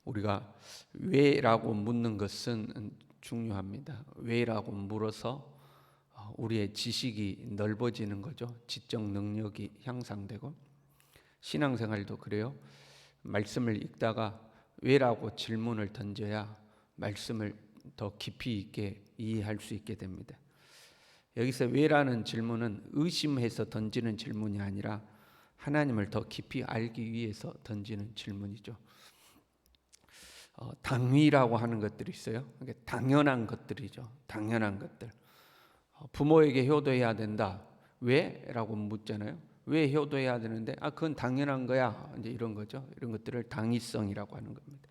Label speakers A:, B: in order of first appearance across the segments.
A: 우리가 왜라고 묻는 것은 중요합니다. 왜라고 물어서 우리의 지식이 넓어지는 거죠. 지적 능력이 향상되고, 신앙생활도 그래요. 말씀을 읽다가 왜라고 질문을 던져야 말씀을 더 깊이 있게 이해할 수 있게 됩니다. 여기서 왜라는 질문은 의심해서 던지는 질문이 아니라 하나님을 더 깊이 알기 위해서 던지는 질문이죠. 당위라고 하는 것들이 있어요. 당연한 것들이죠. 당연한 것들. 부모에게 효도해야 된다. 왜? 라고 묻잖아요. 왜 효도해야 되는데? 그건 당연한 거야. 이제 이런 거죠. 이런 것들을 당위성이라고 하는 겁니다.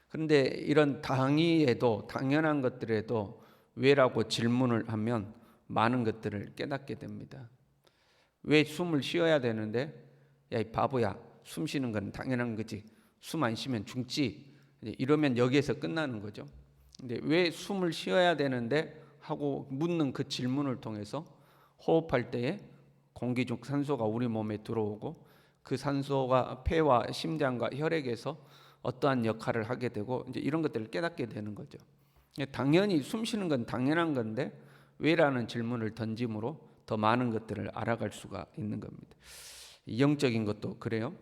A: 그런데 이런 당위에도, 당연한 것들에도 왜라고 질문을 하면 많은 것들을 깨닫게 됩니다. 왜 숨을 쉬어야 되는데? 야, 이 바보야. 숨 쉬는 건 당연한 거지. 숨 안 쉬면 죽지. 이러면 여기에서 끝나는 거죠. 근데 왜 숨을 쉬어야 되는데? 하고 묻는 그 질문을 통해서 호흡할 때에 공기 중 산소가 우리 몸에 들어오고, 그 산소가 폐와 심장과 혈액에서 어떠한 역할을 하게 되고, 이제 이런 것들을 깨닫게 되는 거죠. 당연히 숨 쉬는 건 당연한 건데 왜라는 질문을 던짐으로 더 많은 것들을 알아갈 수가 있는 겁니다. 영적인 것도 그래요.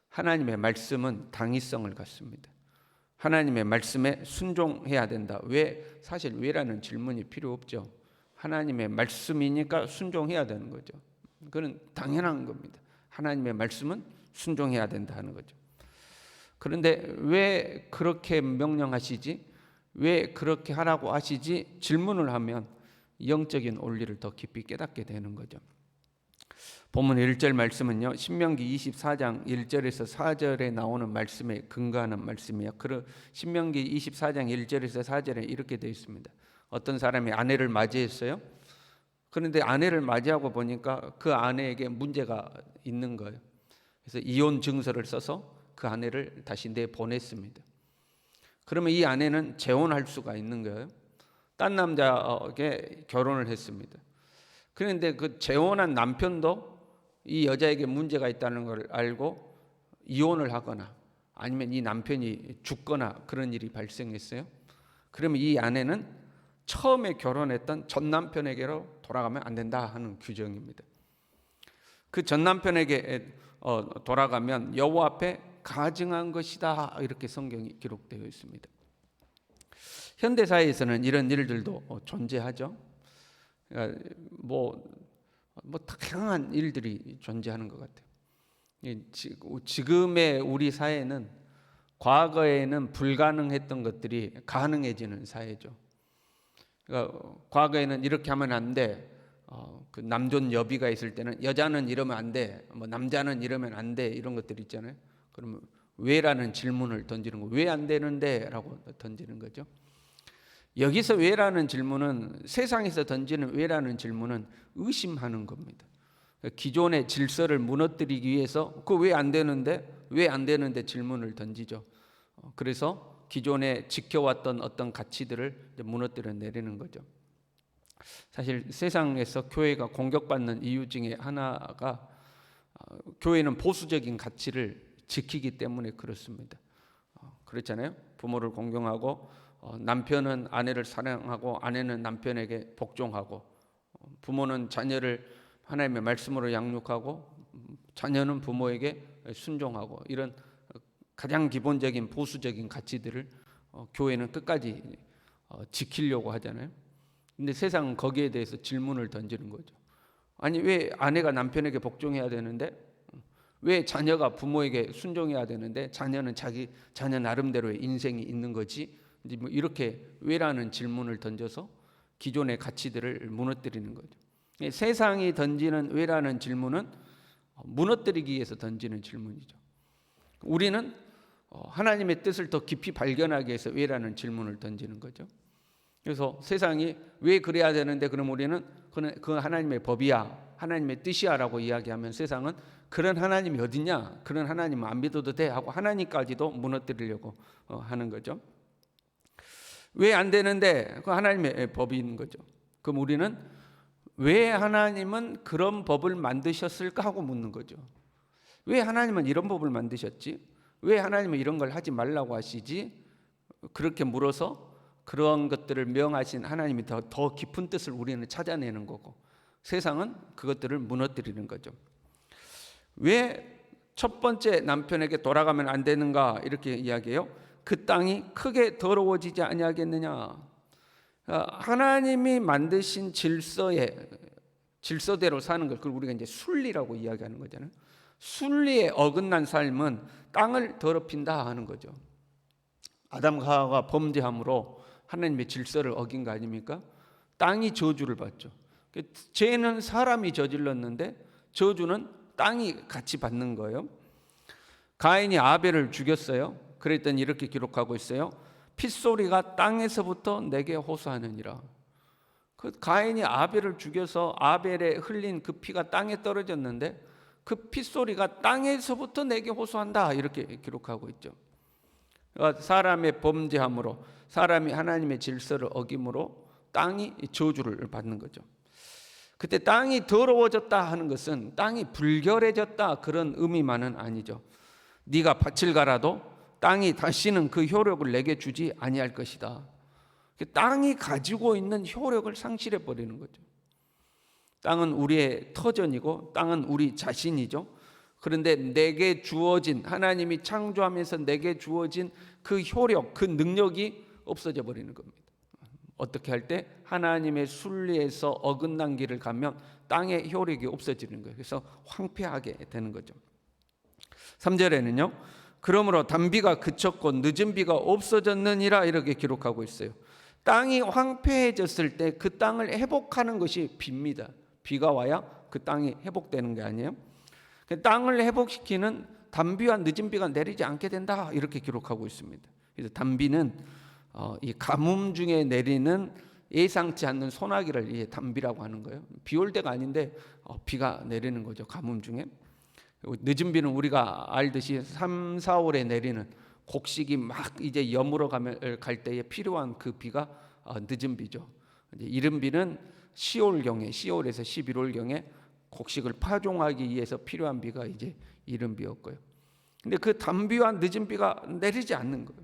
A: 하나님의 말씀은 당위성을 갖습니다. 하나님의 말씀에 순종해야 된다. 왜? 사실 왜라는 질문이 필요 없죠. 하나님의 말씀이니까 순종해야 되는 거죠. 그건 당연한 겁니다. 하나님의 말씀은 순종해야 된다 하는 거죠. 그런데 왜 그렇게 명령하시지? 왜 그렇게 하라고 하시지? 질문을 하면 영적인 원리를 더 깊이 깨닫게 되는 거죠. 본문 1절 말씀은요, 신명기 24장 1절에서 4절에 나오는 말씀에 근거하는 말씀이에요. 신명기 24장 1절에서 4절에 이렇게 되어 있습니다. 어떤 사람이 아내를 맞이했어요. 그런데 아내를 맞이하고 보니까 그 아내에게 문제가 있는 거예요. 그래서 이혼 증서를 써서 그 아내를 다시 내보냈습니다. 그러면 이 아내는 재혼할 수가 있는 거예요. 딴 남자에게 결혼을 했습니다. 그런데 그 재혼한 남편도 이 여자에게 문제가 있다는 걸 알고 이혼을 하거나 아니면 이 남편이 죽거나 그런 일이 발생했어요. 그러면 이 아내는 처음에 결혼했던 전 남편에게로 돌아가면 안 된다 하는 규정입니다. 그 전 남편에게 돌아가면 여호와 앞에 가증한 것이다, 이렇게 성경이 기록되어 있습니다. 현대사회에서는 이런 일들도 존재하죠. 뭐 다양한 일들이 존재하는 것 같아요. 지금의 우리 사회는 과거에는 불가능했던 것들이 가능해지는 사회죠. 그러니까 과거에는 이렇게 하면 안 돼. 그 남존 여비가 있을 때는 여자는 이러면 안 돼. 남자는 이러면 안 돼. 이런 것들 있잖아요. 그러면 왜라는 질문을 던지는 거. 왜 안 되는데? 라고 던지는 거죠. 여기서 왜라는 질문은, 세상에서 던지는 왜라는 질문은 의심하는 겁니다. 기존의 질서를 무너뜨리기 위해서 그 왜 안 되는데? 왜 안 되는데 질문을 던지죠. 그래서 기존에 지켜왔던 어떤 가치들을 무너뜨려 내리는 거죠. 사실 세상에서 교회가 공격받는 이유 중에 하나가 교회는 보수적인 가치를 지키기 때문에 그렇습니다. 그렇잖아요. 부모를 공경하고 남편은 아내를 사랑하고 아내는 남편에게 복종하고, 부모는 자녀를 하나님의 말씀으로 양육하고 자녀는 부모에게 순종하고, 이런 가장 기본적인 보수적인 가치들을 교회는 끝까지 지키려고 하잖아요. 근데 세상은 거기에 대해서 질문을 던지는 거죠. 아니, 왜 아내가 남편에게 복종해야 되는데? 왜 자녀가 부모에게 순종해야 되는데? 자녀는 자녀 나름대로의 인생이 있는 거지. 이렇게 왜라는 질문을 던져서 기존의 가치들을 무너뜨리는 거죠. 세상이 던지는 왜라는 질문은 무너뜨리기 위해서 던지는 질문이죠. 우리는 하나님의 뜻을 더 깊이 발견하기 위해서 왜라는 질문을 던지는 거죠. 그래서 세상이 왜 그래야 되는데, 그럼 우리는 그 하나님의 법이야, 하나님의 뜻이야 라고 이야기하면 세상은 그런 하나님이 어딨냐, 그런 하나님 안 믿어도 돼 하고 하나님까지도 무너뜨리려고 하는 거죠. 왜 안 되는데? 그 하나님의 법인 거죠. 그럼 우리는 왜 하나님은 그런 법을 만드셨을까 하고 묻는 거죠. 왜 하나님은 이런 법을 만드셨지? 왜 하나님은 이런 걸 하지 말라고 하시지? 그렇게 물어서 그런 것들을 명하신 하나님이 더 깊은 뜻을 우리는 찾아내는 거고, 세상은 그것들을 무너뜨리는 거죠. 왜 첫 번째 남편에게 돌아가면 안 되는가 이렇게 이야기해요. 그 땅이 크게 더러워지지 아니하겠느냐. 하나님이 만드신 질서대로 사는 걸, 그걸 우리가 이제 순리라고 이야기하는 거잖아요. 순리에 어긋난 삶은 땅을 더럽힌다 하는 거죠. 아담과 하와가 범죄함으로 하나님의 질서를 어긴 거 아닙니까? 땅이 저주를 받죠. 죄는 사람이 저질렀는데 저주는 땅이 같이 받는 거예요. 가인이 아벨을 죽였어요. 그랬더니 이렇게 기록하고 있어요. 핏소리가 땅에서부터 내게 호소하느니라. 그 가인이 아벨을 죽여서 아벨에 흘린 그 피가 땅에 떨어졌는데 그 핏소리가 땅에서부터 내게 호소한다 이렇게 기록하고 있죠. 사람의 범죄함으로, 사람이 하나님의 질서를 어김으로 땅이 저주를 받는 거죠. 그때 땅이 더러워졌다 하는 것은 땅이 불결해졌다 그런 의미만은 아니죠. 네가 밭을 갈아도 땅이 다시는 그 효력을 내게 주지 아니할 것이다. 땅이 가지고 있는 효력을 상실해 버리는 거죠. 땅은 우리의 터전이고 땅은 우리 자신이죠. 그런데 내게 주어진, 하나님이 창조하면서 내게 주어진 그 효력, 그 능력이 없어져 버리는 겁니다. 어떻게 할 때? 하나님의 순리에서 어긋난 길을 가면 땅의 효력이 없어지는 거예요. 그래서 황폐하게 되는 거죠. 3절에는요. 그러므로 단비가 그쳤고 늦은 비가 없어졌느니라 이렇게 기록하고 있어요. 땅이 황폐해졌을 때 그 땅을 회복하는 것이 비입니다. 비가 와야 그 땅이 회복되는 게 아니에요. 땅을 회복시키는 단비와 늦은 비가 내리지 않게 된다 이렇게 기록하고 있습니다. 그래서 단비는 이 가뭄 중에 내리는 예상치 않는 소나기를 단비라고 하는 거예요. 비 올 때가 아닌데 비가 내리는 거죠. 가뭄 중에. 늦은 비는 우리가 알듯이 3, 4월에 내리는 곡식이 막 이제 여물어 갈 때에 필요한 그 비가 늦은 비죠. 이른 비는 10월경에, 10월에서 11월경에 곡식을 파종하기 위해서 필요한 비가 이제 이른 비였고요. 근데 그 단비와 늦은 비가 내리지 않는 거예요.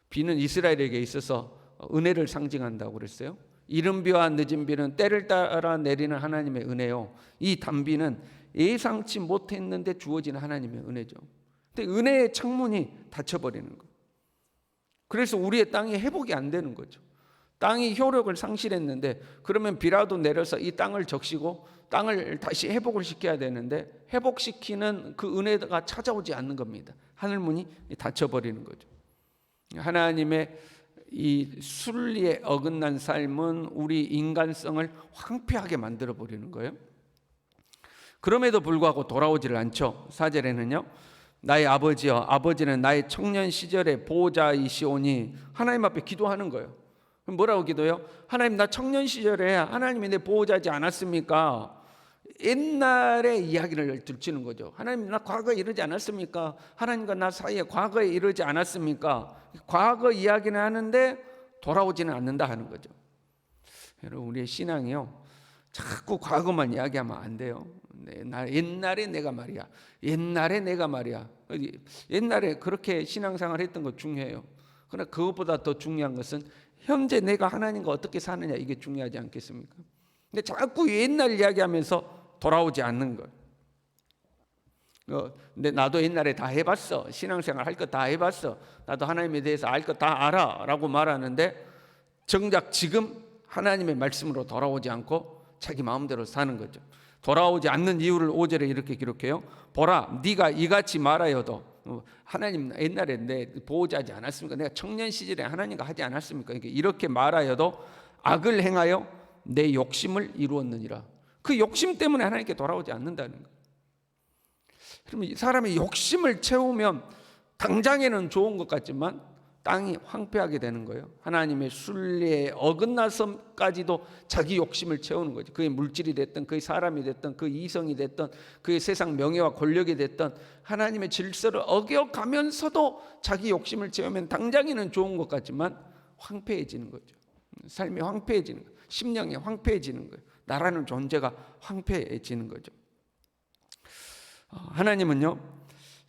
A: 비는 이스라엘에게 있어서 은혜를 상징한다고 그랬어요. 이른 비와 늦은 비는 때를 따라 내리는 하나님의 은혜요. 이 단비는 예상치 못했는데 주어지는 하나님의 은혜죠. 근데 은혜의 창문이 닫혀버리는 거예요. 그래서 우리의 땅이 회복이 안 되는 거죠. 땅이 효력을 상실했는데 그러면 비라도 내려서 이 땅을 적시고 땅을 다시 회복을 시켜야 되는데 회복시키는 그 은혜가 찾아오지 않는 겁니다. 하늘문이 닫혀버리는 거죠. 하나님의 이 순리에 어긋난 삶은 우리 인간성을 황폐하게 만들어 버리는 거예요. 그럼에도 불구하고 돌아오지를 않죠. 4절에는요. 나의 아버지여, 아버지는 나의 청년 시절의 보호자이시오니, 하나님 앞에 기도하는 거예요. 뭐라고 기도해요? 하나님, 나 청년 시절에 하나님이 내 보호자지 않았습니까? 옛날의 이야기를 들추는 거죠. 하나님, 나 과거에 이러지 않았습니까? 하나님과 나 사이에 과거에 이러지 않았습니까? 과거 이야기는 하는데 돌아오지는 않는다 하는 거죠. 여러분, 우리의 신앙이요, 자꾸 과거만 이야기하면 안 돼요. 옛날에 내가 말이야, 옛날에 내가 말이야. 옛날에 그렇게 신앙생활 했던 거 중요해요. 그러나 그것보다 더 중요한 것은 현재 내가 하나님과 어떻게 사느냐, 이게 중요하지 않겠습니까? 근데 자꾸 옛날 이야기하면서 돌아오지 않는 거예요. 근데 나도 옛날에 다 해봤어. 신앙생활 할 거 다 해봤어. 나도 하나님에 대해서 알 거 다 알아 라고 말하는데 정작 지금 하나님의 말씀으로 돌아오지 않고 자기 마음대로 사는 거죠. 돌아오지 않는 이유를 5절에 이렇게 기록해요. 보라, 네가 이같이 말하여도, 하나님 옛날에 내 보호자지 않았습니까? 내가 청년 시절에 하나님과 하지 않았습니까? 이렇게 말하여도 악을 행하여 내 욕심을 이루었느니라. 그 욕심 때문에 하나님께 돌아오지 않는다는 거예요. 그러면 사람이 욕심을 채우면 당장에는 좋은 것 같지만 땅이 황폐하게 되는 거예요. 하나님의 순리에 어긋나서까지도 자기 욕심을 채우는 거죠. 그게 물질이 됐든, 그게 사람이 됐든, 그 이성이 됐든, 그게 세상 명예와 권력이 됐든, 하나님의 질서를 어겨가면서도 자기 욕심을 채우면 당장에는 좋은 것 같지만 황폐해지는 거죠. 삶이 황폐해지는 거예요. 심령이 황폐해지는 거예요. 나라는 존재가 황폐해지는 거죠. 하나님은요,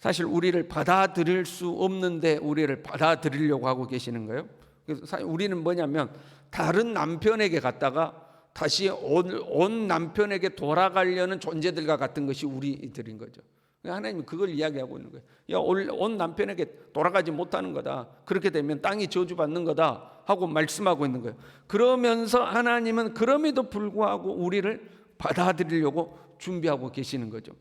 A: 사실 우리를 받아들일 수 없는데 우리를 받아들이려고 하고 계시는 거예요. 그래서 사실 우리는 뭐냐면 다른 남편에게 갔다가 다시 온 남편에게 돌아가려는 존재들과 같은 것이 우리들인 거죠. 하나님은 그걸 이야기하고 있는 거예요. 야, 온 남편에게 돌아가지 못하는 거다. 그렇게 되면 땅이 저주받는 거다 하고 말씀하고 있는 거예요. 그러면서 하나님은 그럼에도 불구하고 우리를 받아들이려고 준비하고 계시는 거죠.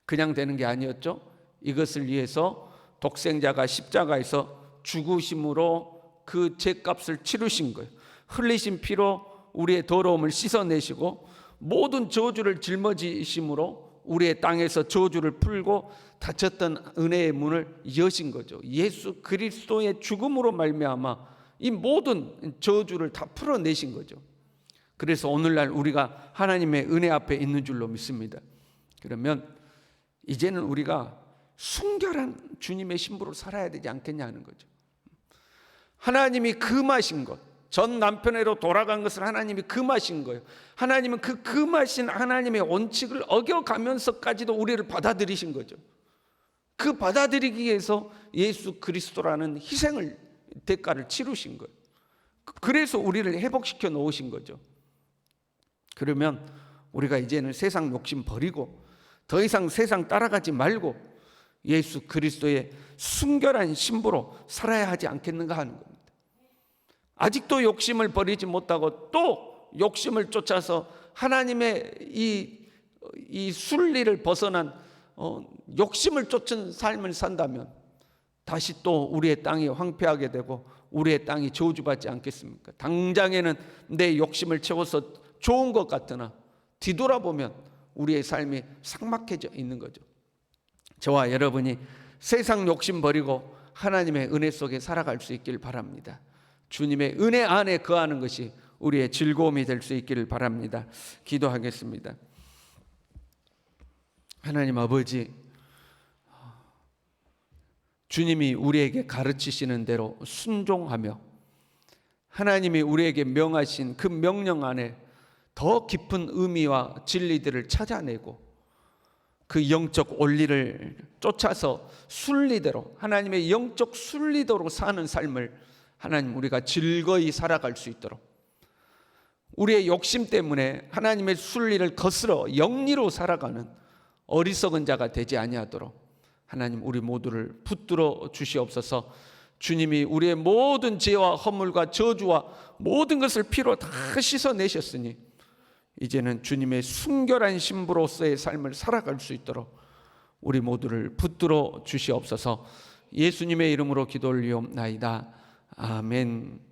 A: 그냥 되는 게 아니었죠. 이것을 위해서 독생자가 십자가에서 죽으심으로 그 죄값을 치르신 거예요. 흘리신 피로 우리의 더러움을 씻어내시고 모든 저주를 짊어지심으로 우리의 땅에서 저주를 풀고 닫혔던 은혜의 문을 여신 거죠. 예수 그리스도의 죽음으로 말미암아 이 모든 저주를 다 풀어내신 거죠. 그래서 오늘날 우리가 하나님의 은혜 앞에 있는 줄로 믿습니다. 그러면 이제는 우리가 순결한 주님의 신부로 살아야 되지 않겠냐 하는 거죠. 하나님이 금하신 것, 전 남편으로 돌아간 것을 하나님이 금하신 거예요. 하나님은 그 금하신 하나님의 원칙을 어겨가면서까지도 우리를 받아들이신 거죠. 그 받아들이기 위해서 예수 그리스도라는 희생을 대가를 치르신 거예요. 그래서 우리를 회복시켜 놓으신 거죠. 그러면 우리가 이제는 세상 욕심 버리고 더 이상 세상 따라가지 말고 예수 그리스도의 순결한 신부로 살아야 하지 않겠는가 하는 겁니다. 아직도 욕심을 버리지 못하고 또 욕심을 쫓아서 하나님의 이 순리를 벗어난 욕심을 쫓은 삶을 산다면 다시 또 우리의 땅이 황폐하게 되고 우리의 땅이 저주받지 않겠습니까? 당장에는 내 욕심을 채워서 좋은 것 같으나 뒤돌아보면 우리의 삶이 삭막해져 있는 거죠. 저와 여러분이 세상 욕심 버리고 하나님의 은혜 속에 살아갈 수 있길 바랍니다. 주님의 은혜 안에 거하는 것이 우리의 즐거움이 될 수 있기를 바랍니다. 기도하겠습니다. 하나님 아버지, 주님이 우리에게 가르치시는 대로 순종하며 하나님이 우리에게 명하신 그 명령 안에 더 깊은 의미와 진리들을 찾아내고 그 영적 원리를 쫓아서 순리대로 하나님의 영적 순리대로 사는 삶을 하나님 우리가 즐거이 살아갈 수 있도록 우리의 욕심 때문에 하나님의 순리를 거스러 영리로 살아가는 어리석은 자가 되지 아니하도록 하나님 우리 모두를 붙들어 주시옵소서. 주님이 우리의 모든 죄와 허물과 저주와 모든 것을 피로 다 씻어내셨으니 이제는 주님의 순결한 신부로서의 삶을 살아갈 수 있도록 우리 모두를 붙들어 주시옵소서. 예수님의 이름으로 기도 올리옵나이다. 아멘.